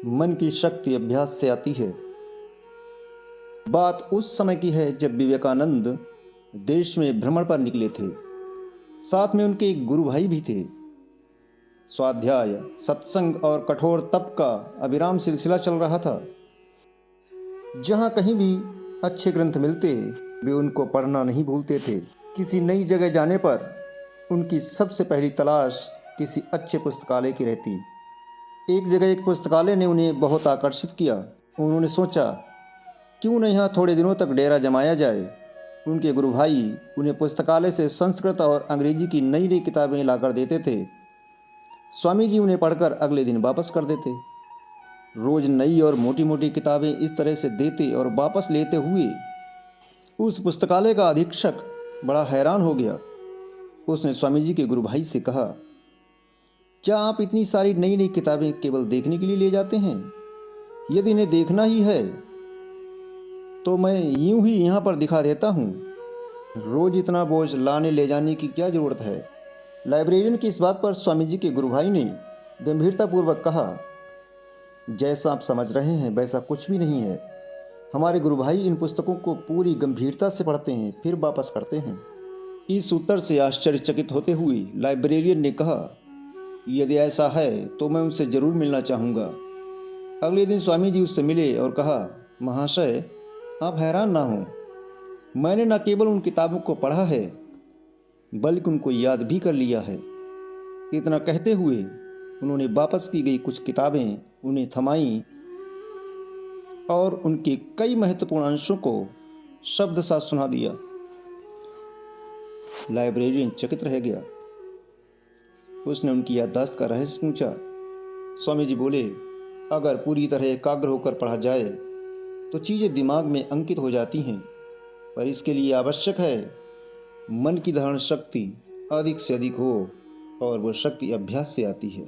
मन की शक्ति अभ्यास से आती है। बात उस समय की है जब विवेकानंद देश में भ्रमण पर निकले थे। साथ में उनके एक गुरु भाई भी थे। स्वाध्याय, सत्संग और कठोर तप का अविराम सिलसिला चल रहा था। जहाँ कहीं भी अच्छे ग्रंथ मिलते वे उनको पढ़ना नहीं भूलते थे। किसी नई जगह जाने पर उनकी सबसे पहली तलाश किसी अच्छे पुस्तकालय की रहती। एक जगह एक पुस्तकालय ने उन्हें बहुत आकर्षित किया। उन्होंने सोचा, क्यों न यहाँ थोड़े दिनों तक डेरा जमाया जाए। उनके गुरु भाई उन्हें पुस्तकालय से संस्कृत और अंग्रेजी की नई नई किताबें लाकर देते थे। स्वामी जी उन्हें पढ़कर अगले दिन वापस कर देते। रोज नई और मोटी मोटी किताबें इस तरह से देते और वापस लेते हुए उस पुस्तकालय का अधीक्षक बड़ा हैरान हो गया। उसने स्वामी जी के गुरु भाई से कहा, क्या आप इतनी सारी नई नई किताबें केवल देखने के लिए ले जाते हैं? यदि इन्हें देखना ही है तो मैं यूं ही यहाँ पर दिखा देता हूँ। रोज इतना बोझ लाने ले जाने की क्या जरूरत है? लाइब्रेरियन की इस बात पर स्वामी जी के गुरु भाई ने गंभीरतापूर्वक कहा, जैसा आप समझ रहे हैं वैसा कुछ भी नहीं है। हमारे गुरु भाई इन पुस्तकों को पूरी गंभीरता से पढ़ते हैं, फिर वापस करते हैं। इस उत्तर से आश्चर्यचकित होते हुए लाइब्रेरियन ने कहा, यदि ऐसा है तो मैं उनसे जरूर मिलना चाहूँगा। अगले दिन स्वामी जी उससे मिले और कहा, महाशय आप हैरान ना हो, मैंने न केवल उन किताबों को पढ़ा है बल्कि उनको याद भी कर लिया है। इतना कहते हुए उन्होंने वापस की गई कुछ किताबें उन्हें थमाईं और उनके कई महत्वपूर्ण अंशों को शब्द साथ सुना दिया। लाइब्रेरियन चकित रह गया। उसने उनकी याददाश्त का रहस्य पूछा। स्वामी जी बोले, अगर पूरी तरह एकाग्र होकर पढ़ा जाए तो चीज़ें दिमाग में अंकित हो जाती हैं, पर इसके लिए आवश्यक है मन की धारण शक्ति अधिक से अधिक हो, और वो शक्ति अभ्यास से आती है।